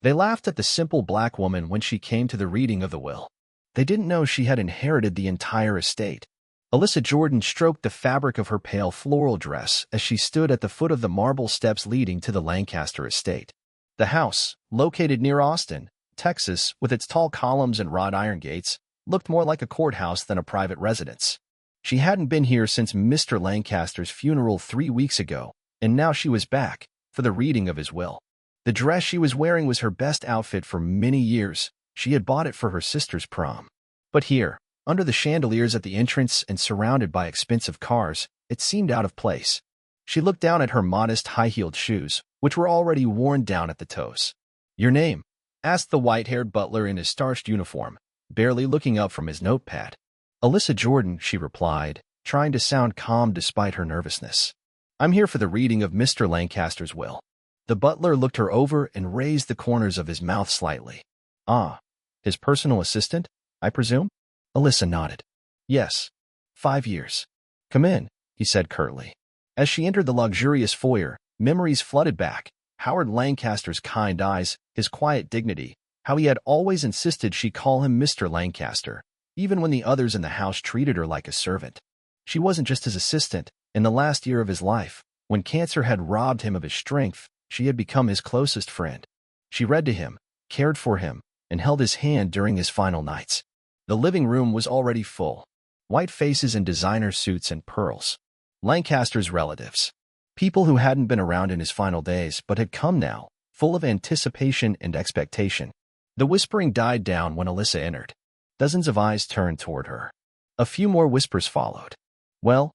They laughed at the simple black woman when she came to the reading of the will. They didn't know she had inherited the entire estate. Alyssa Jordan stroked the fabric of her pale floral dress as she stood at the foot of the marble steps leading to the Lancaster estate. The house, located near Austin, Texas, with its tall columns and wrought iron gates, looked more like a courthouse than a private residence. She hadn't been here since Mr. Lancaster's funeral 3 weeks ago, and now she was back for the reading of his will. The dress she was wearing was her best outfit for many years. She had bought it for her sister's prom. But here, under the chandeliers at the entrance and surrounded by expensive cars, it seemed out of place. She looked down at her modest high-heeled shoes, which were already worn down at the toes. "Your name?" asked the white-haired butler in his starched uniform, barely looking up from his notepad. "Alyssa Jordan," she replied, trying to sound calm despite her nervousness. "I'm here for the reading of Mr. Lancaster's will." The butler looked her over and raised the corners of his mouth slightly. "Ah, his personal assistant, I presume?" Alyssa nodded. "Yes. 5 years." "Come in," he said curtly. As she entered the luxurious foyer, memories flooded back. Howard Lancaster's kind eyes, his quiet dignity, how he had always insisted she call him Mr. Lancaster, even when the others in the house treated her like a servant. She wasn't just his assistant. In the last year of his life, when cancer had robbed him of his strength, she had become his closest friend. She read to him, cared for him, and held his hand during his final nights. The living room was already full. White faces in designer suits and pearls. Lancaster's relatives. People who hadn't been around in his final days but had come now, full of anticipation and expectation. The whispering died down when Alyssa entered. Dozens of eyes turned toward her. A few more whispers followed. Well,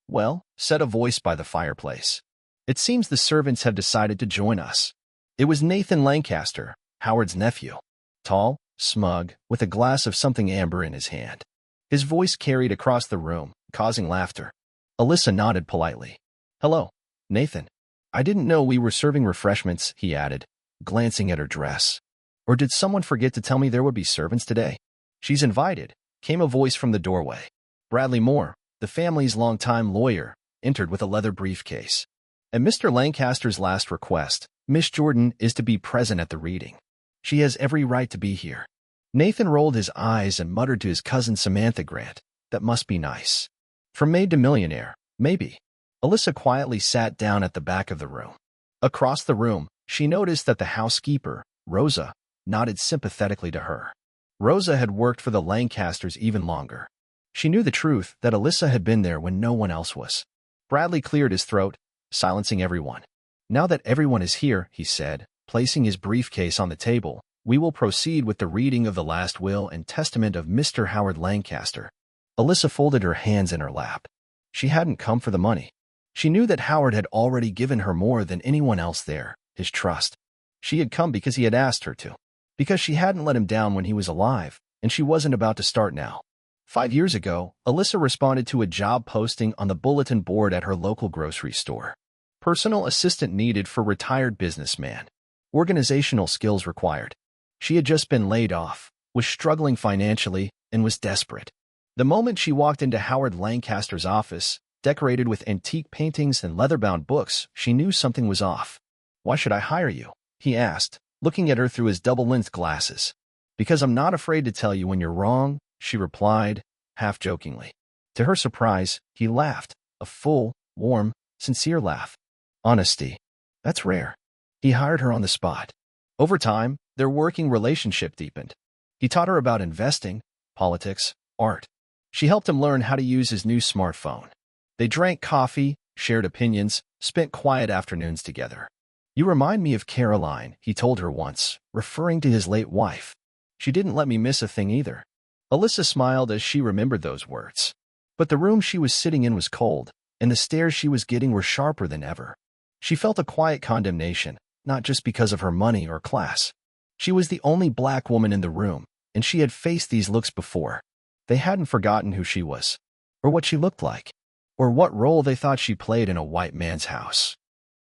said a voice by the fireplace. "It seems the servants have decided to join us." It was Nathan Lancaster, Howard's nephew. Tall, smug, with a glass of something amber in his hand. His voice carried across the room, causing laughter. Alyssa nodded politely. "Hello, Nathan. I didn't know we were serving refreshments," he added, glancing at her dress. "Or did someone forget to tell me there would be servants today?" "She's invited," came a voice from the doorway. Bradley Moore, the family's longtime lawyer, entered with a leather briefcase. At Mr. Lancaster's last request, Miss Jordan is to be present at the reading. She has every right to be here. Nathan rolled his eyes and muttered to his cousin Samantha Grant, "That must be nice. From maid to millionaire, maybe." Alyssa quietly sat down at the back of the room. Across the room, she noticed that the housekeeper, Rosa, nodded sympathetically to her. Rosa had worked for the Lancasters even longer. She knew the truth that Alyssa had been there when no one else was. Bradley cleared his throat, silencing everyone. "Now that everyone is here," he said, placing his briefcase on the table, "we will proceed with the reading of the last will and testament of Mr. Howard Lancaster." Alyssa folded her hands in her lap. She hadn't come for the money. She knew that Howard had already given her more than anyone else there, his trust. She had come because he had asked her to. Because she hadn't let him down when he was alive, and she wasn't about to start now. 5 years ago, Alyssa responded to a job posting on the bulletin board at her local grocery store. Personal assistant needed for retired businessman. Organizational skills required. She had just been laid off, was struggling financially, and was desperate. The moment she walked into Howard Lancaster's office, decorated with antique paintings and leather-bound books, she knew something was off. "Why should I hire you?" he asked, looking at her through his double-lensed glasses. "Because I'm not afraid to tell you when you're wrong," she replied, half-jokingly. To her surprise, he laughed, a full, warm, sincere laugh. Honesty. That's rare. He hired her on the spot. Over time, their working relationship deepened. He taught her about investing, politics, art. She helped him learn how to use his new smartphone. They drank coffee, shared opinions, spent quiet afternoons together. "You remind me of Caroline," he told her once, referring to his late wife. "She didn't let me miss a thing either." Alyssa smiled as she remembered those words. But the room she was sitting in was cold, and the stares she was getting were sharper than ever. She felt a quiet condemnation, not just because of her money or class. She was the only black woman in the room, and she had faced these looks before. They hadn't forgotten who she was, or what she looked like, or what role they thought she played in a white man's house.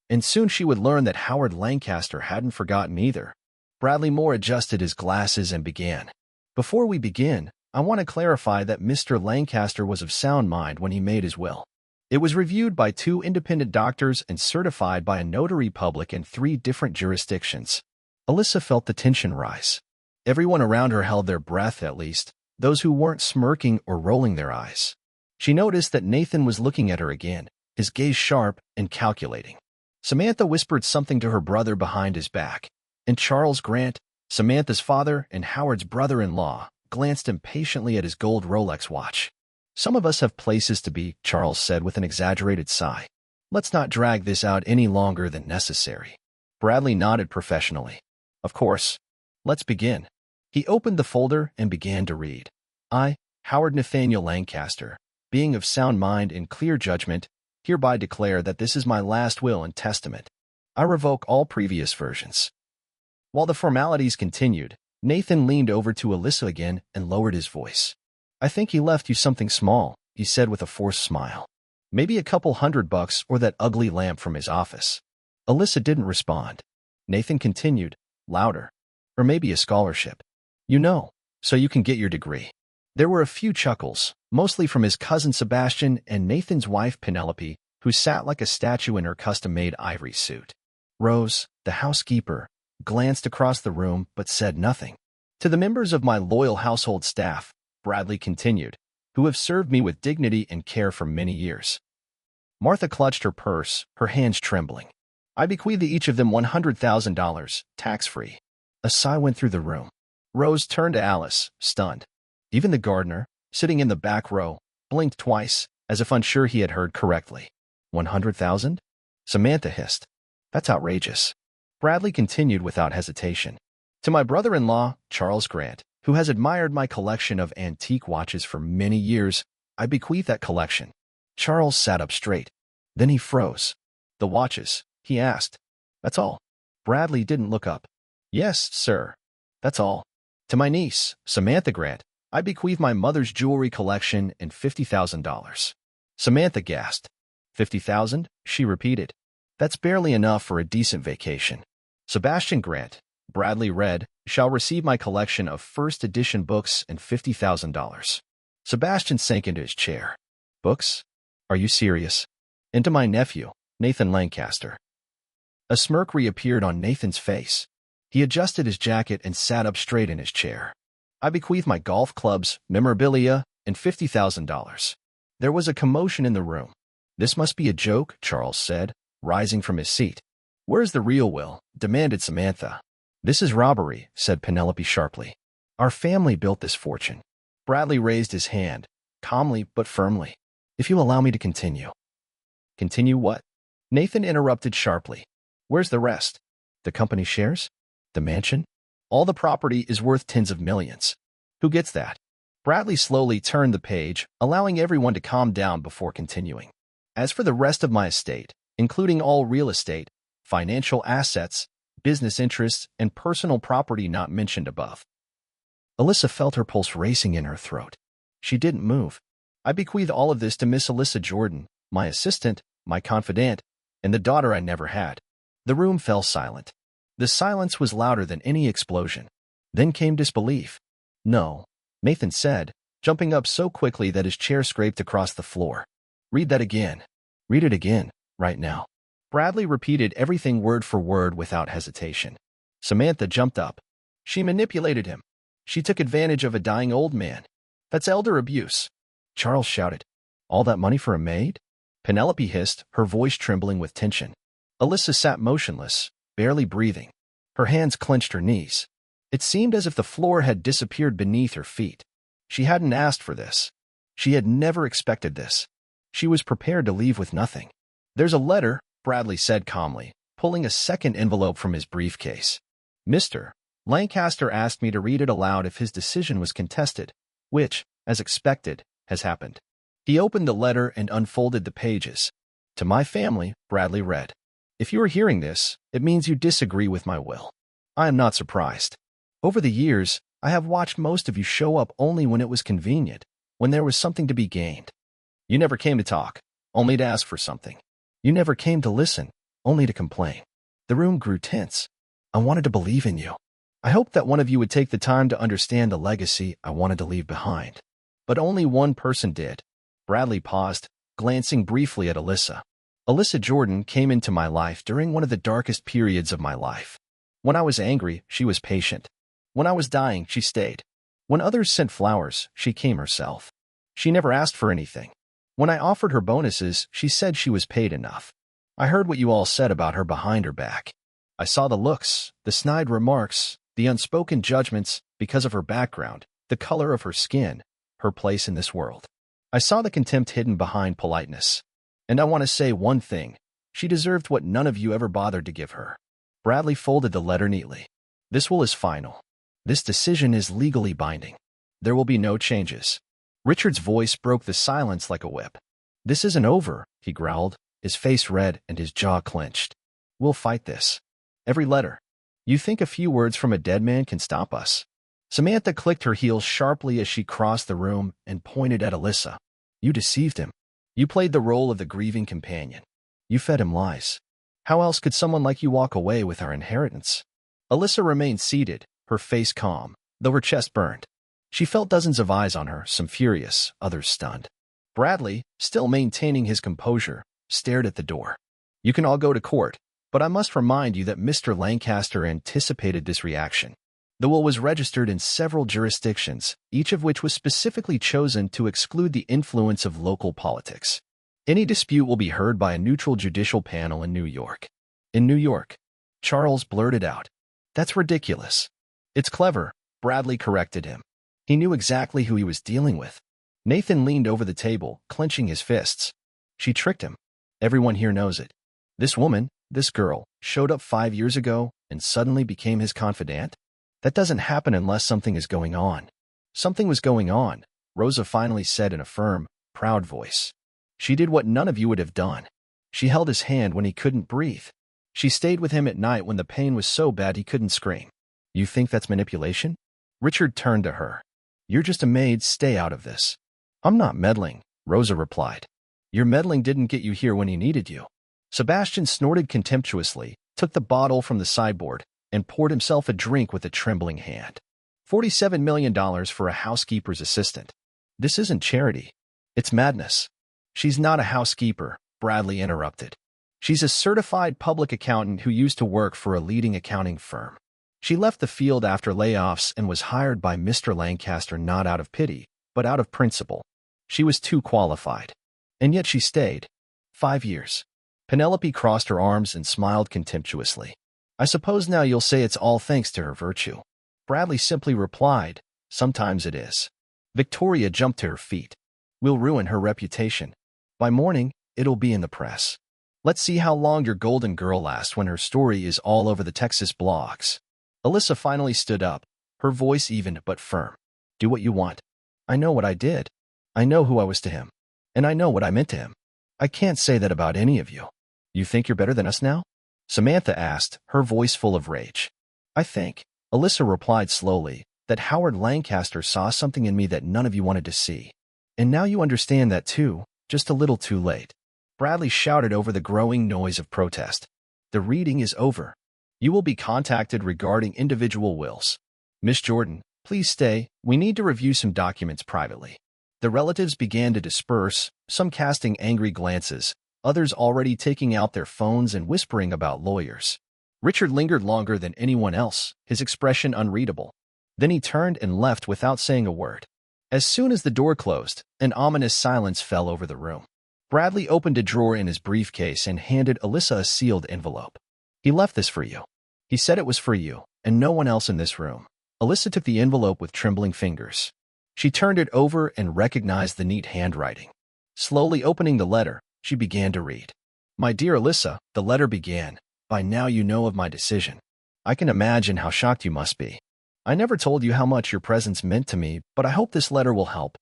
And soon she would learn that Howard Lancaster hadn't forgotten either. Bradley Moore adjusted his glasses and began. "Before we begin, I want to clarify that Mr. Lancaster was of sound mind when he made his will. It was reviewed by 2 independent doctors and certified by a notary public in 3 different jurisdictions. Alyssa felt the tension rise. Everyone around her held their breath, at least those who weren't smirking or rolling their eyes. She noticed that Nathan was looking at her again, his gaze sharp and calculating. Samantha whispered something to her brother behind his back, and Charles Grant, Samantha's father and Howard's brother-in-law, glanced impatiently at his gold Rolex watch. "Some of us have places to be," Charles said with an exaggerated sigh. "Let's not drag this out any longer than necessary." Bradley nodded professionally. "Of course. Let's begin." He opened the folder and began to read. "I, Howard Nathaniel Lancaster, being of sound mind and clear judgment, hereby declare that this is my last will and testament. I revoke all previous versions." While the formalities continued, Nathan leaned over to Alyssa again and lowered his voice. "I think he left you something small," he said with a forced smile. "Maybe a couple $100 or that ugly lamp from his office." Alyssa didn't respond. Nathan continued, louder. "Or maybe a scholarship. You know, so you can get your degree." There were a few chuckles, mostly from his cousin Sebastian and Nathan's wife Penelope, who sat like a statue in her custom-made ivory suit. Rose, the housekeeper, glanced across the room but said nothing. "To the members of my loyal household staff," Bradley continued, "who have served me with dignity and care for many years." Martha clutched her purse, her hands trembling. "I bequeath each of them $100,000, tax-free." A sigh went through the room. Rose turned to Alice, stunned. Even the gardener, sitting in the back row, blinked twice, as if unsure he had heard correctly. 100,000? Samantha hissed. "That's outrageous." Bradley continued without hesitation. "To my brother-in-law, Charles Grant, who has admired my collection of antique watches for many years, I bequeath that collection." Charles sat up straight. Then he froze. "The watches?" he asked. "That's all." Bradley didn't look up. "Yes, sir. That's all. To my niece, Samantha Grant, I bequeath my mother's jewelry collection and $50,000. Samantha gasped. 50,000? She repeated. "That's barely enough for a decent vacation." Sebastian Grant, Bradley read, "shall receive my collection of first edition books and $50,000. Sebastian sank into his chair. "Books? Are you serious?" "And to my nephew, Nathan Lancaster." A smirk reappeared on Nathan's face. He adjusted his jacket and sat up straight in his chair. "I bequeath my golf clubs, memorabilia, and $50,000. There was a commotion in the room. "This must be a joke," Charles said, rising from his seat. "Where's the real will?" demanded Samantha. "This is robbery," said Penelope sharply. "Our family built this fortune." Bradley raised his hand, calmly but firmly. "If you allow me to continue." "Continue what?" Nathan interrupted sharply. "Where's the rest? The company shares? The mansion? All the property is worth tens of millions. Who gets that?" Bradley slowly turned the page, allowing everyone to calm down before continuing. "As for the rest of my estate, including all real estate, financial assets, business interests, and personal property not mentioned above." Alyssa felt her pulse racing in her throat. She didn't move. "I bequeath all of this to Miss Alyssa Jordan, my assistant, my confidant, and the daughter I never had." The room fell silent. The silence was louder than any explosion. Then came disbelief. "No," Nathan said, jumping up so quickly that his chair scraped across the floor. "Read that again. Read it again, right now." Bradley repeated everything word for word without hesitation. Samantha jumped up. "She manipulated him. She took advantage of a dying old man. That's elder abuse." Charles shouted. "All that money for a maid?" Penelope hissed, her voice trembling with tension. Alyssa sat motionless, barely breathing. Her hands clenched her knees. It seemed as if the floor had disappeared beneath her feet. She hadn't asked for this. She had never expected this. She was prepared to leave with nothing. "There's a letter," Bradley said calmly, pulling a second envelope from his briefcase. "Mr. Lancaster asked me to read it aloud if his decision was contested, which, as expected, has happened." He opened the letter and unfolded the pages. "To my family," Bradley read. "If you are hearing this, it means you disagree with my will. I am not surprised. Over the years, I have watched most of you show up only when it was convenient, when there was something to be gained. You never came to talk, only to ask for something. You never came to listen, only to complain." The room grew tense. "I wanted to believe in you. I hoped that one of you would take the time to understand the legacy I wanted to leave behind. But only one person did." Bradley paused, glancing briefly at Alyssa. "Alyssa Jordan came into my life during one of the darkest periods of my life. When I was angry, she was patient. When I was dying, she stayed. When others sent flowers, she came herself. She never asked for anything. When I offered her bonuses, she said she was paid enough. I heard what you all said about her behind her back. I saw the looks, the snide remarks, the unspoken judgments because of her background, the color of her skin, her place in this world. I saw the contempt hidden behind politeness. And I want to say one thing. She deserved what none of you ever bothered to give her. Bradley folded the letter neatly. This will is final. This decision is legally binding. There will be no changes. Richard's voice broke the silence like a whip. This isn't over, he growled, his face red and his jaw clenched. We'll fight this. Every letter. You think a few words from a dead man can stop us? Samantha clicked her heels sharply as she crossed the room and pointed at Alyssa. You deceived him. You played the role of the grieving companion. You fed him lies. How else could someone like you walk away with our inheritance? Alyssa remained seated, her face calm, though her chest burned. She felt dozens of eyes on her, some furious, others stunned. Bradley, still maintaining his composure, stared at the door. You can all go to court, but I must remind you that Mr. Lancaster anticipated this reaction. The will was registered in several jurisdictions, each of which was specifically chosen to exclude the influence of local politics. Any dispute will be heard by a neutral judicial panel in New York. In New York, Charles blurted out. That's ridiculous. It's clever, Bradley corrected him. He knew exactly who he was dealing with. Nathan leaned over the table, clenching his fists. She tricked him. Everyone here knows it. This woman, this girl, showed up 5 years ago and suddenly became his confidant? That doesn't happen unless something is going on. Something was going on, Rosa finally said in a firm, proud voice. She did what none of you would have done. She held his hand when he couldn't breathe. She stayed with him at night when the pain was so bad he couldn't scream. You think that's manipulation? Richard turned to her. You're just a maid, stay out of this. I'm not meddling, Rosa replied. Your meddling didn't get you here when he needed you. Sebastian snorted contemptuously, took the bottle from the sideboard, and poured himself a drink with a trembling hand. $47 million for a housekeeper's assistant. This isn't charity. It's madness. She's not a housekeeper, Bradley interrupted. She's a certified public accountant who used to work for a leading accounting firm. She left the field after layoffs and was hired by Mr. Lancaster not out of pity, but out of principle. She was too qualified. And yet she stayed. 5 years. Penelope crossed her arms and smiled contemptuously. I suppose now you'll say it's all thanks to her virtue. Bradley simply replied, sometimes it is. Victoria jumped to her feet. We'll ruin her reputation. By morning, it'll be in the press. Let's see how long your golden girl lasts when her story is all over the Texas blogs. Alyssa finally stood up, her voice even but firm. Do what you want. I know what I did. I know who I was to him. And I know what I meant to him. I can't say that about any of you. You think you're better than us now? Samantha asked, her voice full of rage. I think, Alyssa replied slowly, that Howard Lancaster saw something in me that none of you wanted to see. And now you understand that too, just a little too late. Bradley shouted over the growing noise of protest. The reading is over. You will be contacted regarding individual wills. Miss Jordan, please stay. We need to review some documents privately. The relatives began to disperse, some casting angry glances, others already taking out their phones and whispering about lawyers. Richard lingered longer than anyone else, his expression unreadable. Then he turned and left without saying a word. As soon as the door closed, an ominous silence fell over the room. Bradley opened a drawer in his briefcase and handed Alyssa a sealed envelope. He left this for you. He said it was for you, and no one else in this room. Alyssa took the envelope with trembling fingers. She turned it over and recognized the neat handwriting. Slowly opening the letter, she began to read. My dear Alyssa, the letter began, by now you know of my decision. I can imagine how shocked you must be. I never told you how much your presence meant to me, but I hope this letter will help.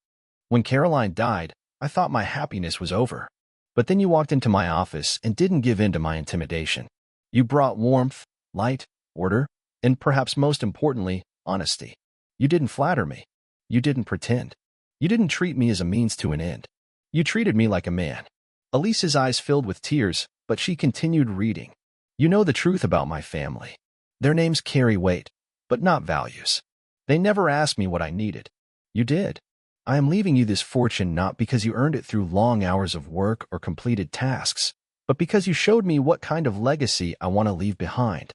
When Caroline died, I thought my happiness was over. But then you walked into my office and didn't give in to my intimidation. You brought warmth, light, order, and perhaps most importantly, honesty. You didn't flatter me. You didn't pretend. You didn't treat me as a means to an end. You treated me like a man. Elise's eyes filled with tears, but she continued reading. You know the truth about my family. Their names carry weight, but not values. They never asked me what I needed. You did. I am leaving you this fortune not because you earned it through long hours of work or completed tasks, but because you showed me what kind of legacy I want to leave behind.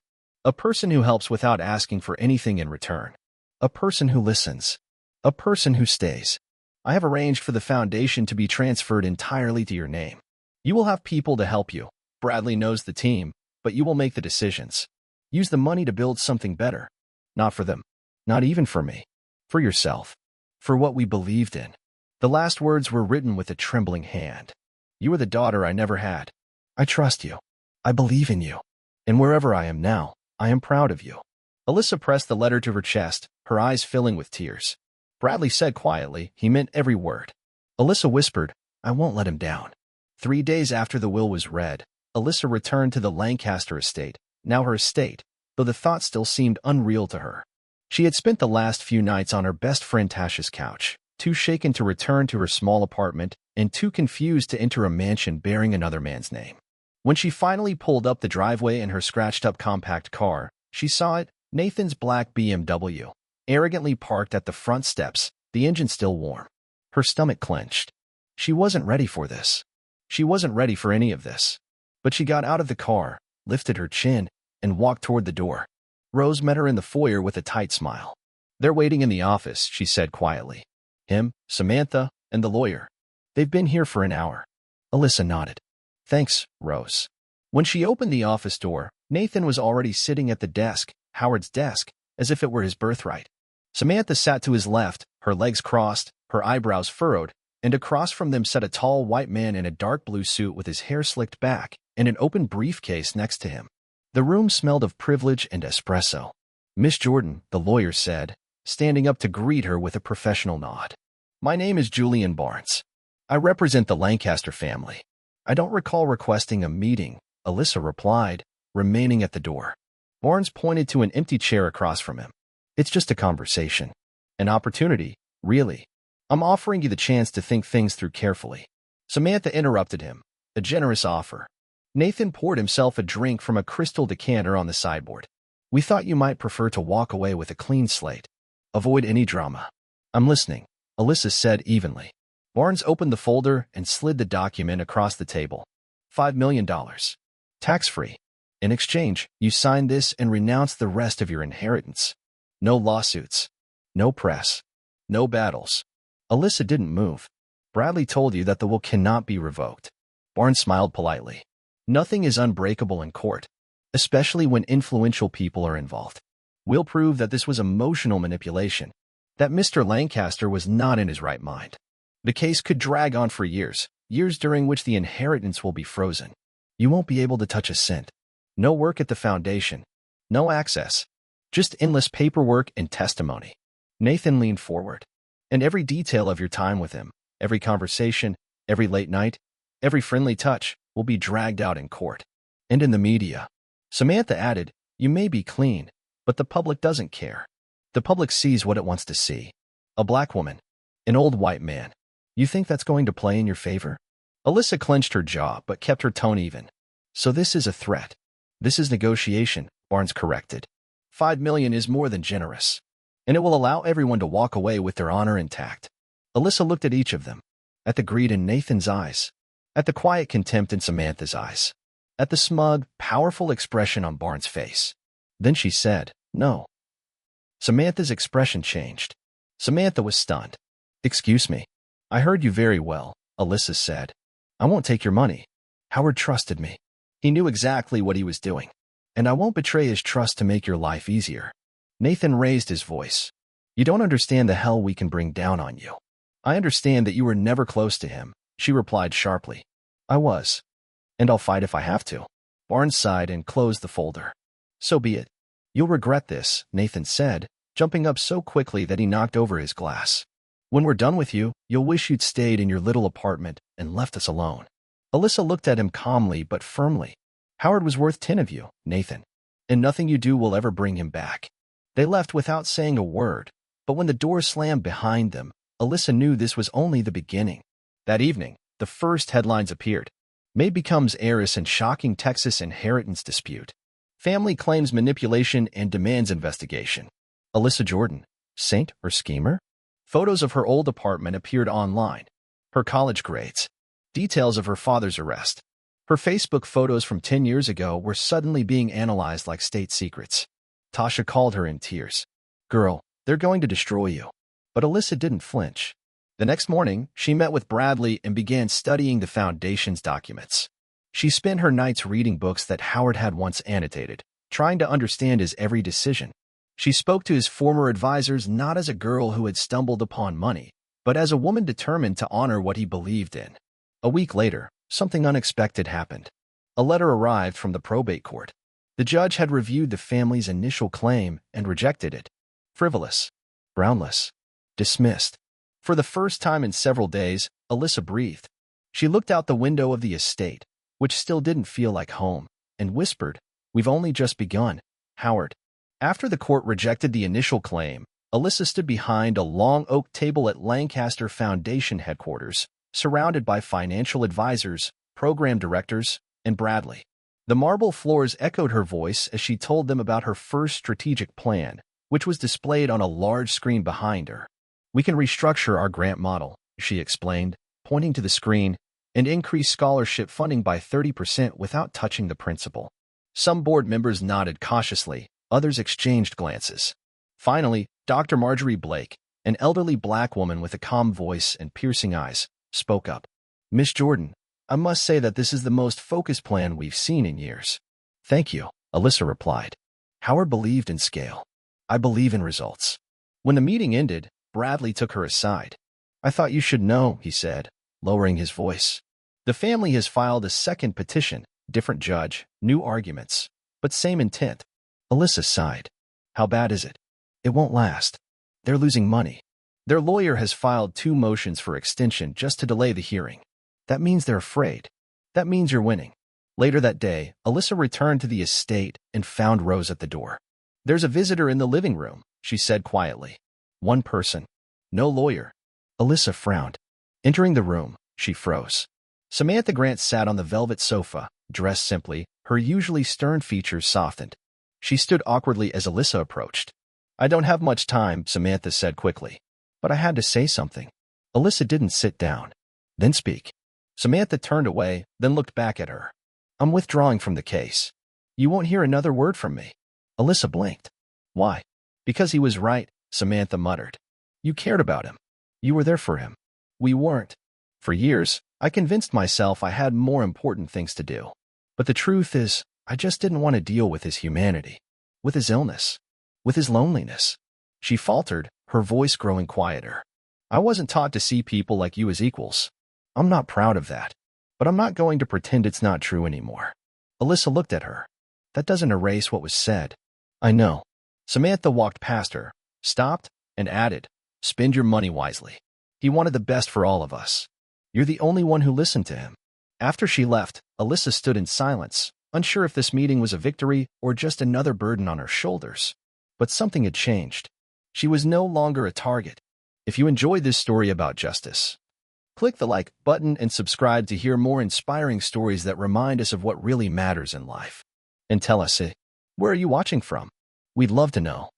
A person who helps without asking for anything in return. A person who listens. A person who stays. I have arranged for the foundation to be transferred entirely to your name. You will have people to help you. Bradley knows the team, but you will make the decisions. Use the money to build something better. Not for them. Not even for me. For yourself. For what we believed in. The last words were written with a trembling hand. You are the daughter I never had. I trust you. I believe in you. And wherever I am now, I am proud of you. Alyssa pressed the letter to her chest, her eyes filling with tears. Bradley said quietly, he meant every word. Alyssa whispered, I won't let him down. 3 days after the will was read, Alyssa returned to the Lancaster estate, now her estate, though the thought still seemed unreal to her. She had spent the last few nights on her best friend Tasha's couch, too shaken to return to her small apartment and too confused to enter a mansion bearing another man's name. When she finally pulled up the driveway in her scratched-up compact car, she saw it, Nathan's black BMW, arrogantly parked at the front steps, the engine still warm. Her stomach clenched. She wasn't ready for this. She wasn't ready for any of this. But she got out of the car, lifted her chin, and walked toward the door. Rose met her in the foyer with a tight smile. They're waiting in the office, she said quietly. Him, Samantha, and the lawyer. They've been here for an hour. Alyssa nodded. Thanks, Rose. When she opened the office door, Nathan was already sitting at the desk, Howard's desk, as if it were his birthright. Samantha sat to his left, her legs crossed, her eyebrows furrowed, and across from them sat a tall white man in a dark blue suit with his hair slicked back and an open briefcase next to him. The room smelled of privilege and espresso. Miss Jordan, the lawyer said, standing up to greet her with a professional nod. My name is Julian Barnes. I represent the Lancaster family. I don't recall requesting a meeting, Alyssa replied, remaining at the door. Barnes pointed to an empty chair across from him. It's just a conversation. An opportunity, really. I'm offering you the chance to think things through carefully. Samantha interrupted him. A generous offer. Nathan poured himself a drink from a crystal decanter on the sideboard. We thought you might prefer to walk away with a clean slate. Avoid any drama. I'm listening, Alyssa said evenly. Barnes opened the folder and slid the document across the table. $5 million. Tax-free. In exchange, you sign this and renounce the rest of your inheritance. No lawsuits. No press. No battles. Alyssa didn't move. Bradley told you that the will cannot be revoked. Barnes smiled politely. Nothing is unbreakable in court, especially when influential people are involved. We'll prove that this was emotional manipulation, that Mr. Lancaster was not in his right mind. The case could drag on for years, years during which the inheritance will be frozen. You won't be able to touch a cent. No work at the foundation. No access. Just endless paperwork and testimony. Nathan leaned forward. And every detail of your time with him, every conversation, every late night, every friendly touch, will be dragged out in court. And in the media. Samantha added, you may be clean, but the public doesn't care. The public sees what it wants to see. A black woman. An old white man. You think that's going to play in your favor? Alyssa clenched her jaw, but kept her tone even. So this is a threat. This is negotiation, Barnes corrected. $5 million is more than generous. And it will allow everyone to walk away with their honor intact. Alyssa looked at each of them. At the greed in Nathan's eyes. At the quiet contempt in Samantha's eyes. At the smug, powerful expression on Barnes' face. Then she said, no. Samantha's expression changed. Samantha was stunned. Excuse me. I heard you very well, Alyssa said. I won't take your money. Howard trusted me. He knew exactly what he was doing. And I won't betray his trust to make your life easier. Nathan raised his voice. You don't understand the hell we can bring down on you. I understand that you were never close to him, she replied sharply. I was. And I'll fight if I have to. Barnes sighed and closed the folder. So be it. You'll regret this, Nathan said, jumping up so quickly that he knocked over his glass. When we're done with you, you'll wish you'd stayed in your little apartment and left us alone. Alyssa looked at him calmly but firmly. Howard was worth 10 of you, Nathan. And nothing you do will ever bring him back. They left without saying a word, but when the door slammed behind them, Alyssa knew this was only the beginning. That evening, the first headlines appeared. Maid becomes heiress in shocking Texas inheritance dispute. Family claims manipulation and demands investigation. Alyssa Jordan, saint or schemer? Photos of her old apartment appeared online. Her college grades. Details of her father's arrest. Her Facebook photos from 10 years ago were suddenly being analyzed like state secrets. Tasha called her in tears. "Girl, they're going to destroy you." But Alyssa didn't flinch. The next morning, she met with Bradley and began studying the Foundation's documents. She spent her nights reading books that Howard had once annotated, trying to understand his every decision. She spoke to his former advisors not as a girl who had stumbled upon money, but as a woman determined to honor what he believed in. A week later, something unexpected happened. A letter arrived from the probate court. The judge had reviewed the family's initial claim and rejected it. Frivolous, groundless, dismissed. For the first time in several days, Alyssa breathed. She looked out the window of the estate, which still didn't feel like home, and whispered, "We've only just begun, Howard." After the court rejected the initial claim, Alyssa stood behind a long oak table at Lancaster Foundation headquarters, surrounded by financial advisors, program directors, and Bradley. The marble floors echoed her voice as she told them about her first strategic plan, which was displayed on a large screen behind her. "We can restructure our grant model," she explained, pointing to the screen, "and increase scholarship funding by 30% without touching the principal." Some board members nodded cautiously, others exchanged glances. Finally, Dr. Marjorie Blake, an elderly black woman with a calm voice and piercing eyes, spoke up. "Miss Jordan, I must say that this is the most focused plan we've seen in years." "Thank you," Alyssa replied. Howard believed in scale. "I believe in results." When the meeting ended, Bradley took her aside. "I thought you should know," he said, lowering his voice. "The family has filed a second petition, different judge, new arguments, but same intent." Alyssa sighed. "How bad is it?" "It won't last. They're losing money. Their lawyer has filed 2 motions for extension just to delay the hearing. That means they're afraid. That means you're winning." Later that day, Alyssa returned to the estate and found Rose at the door. "There's a visitor in the living room," she said quietly. "One person. No lawyer." Alyssa frowned. Entering the room, she froze. Samantha Grant sat on the velvet sofa, dressed simply, her usually stern features softened. She stood awkwardly as Alyssa approached. "I don't have much time," Samantha said quickly. "But I had to say something." Alyssa didn't sit down. "Then speak." Samantha turned away, then looked back at her. "I'm withdrawing from the case. You won't hear another word from me." Alyssa blinked. "Why?" "Because he was right," Samantha muttered. "You cared about him. You were there for him. We weren't. For years, I convinced myself I had more important things to do. But the truth is, I just didn't want to deal with his humanity, with his illness, with his loneliness." She faltered, her voice growing quieter. "I wasn't taught to see people like you as equals. I'm not proud of that, but I'm not going to pretend it's not true anymore." Alyssa looked at her. "That doesn't erase what was said." "I know." Samantha walked past her, stopped, and added, "Spend your money wisely. He wanted the best for all of us. You're the only one who listened to him." After she left, Alyssa stood in silence, unsure if this meeting was a victory or just another burden on her shoulders. But something had changed. She was no longer a target. If you enjoyed this story about justice, click the like button and subscribe to hear more inspiring stories that remind us of what really matters in life. And tell us, where are you watching from? We'd love to know.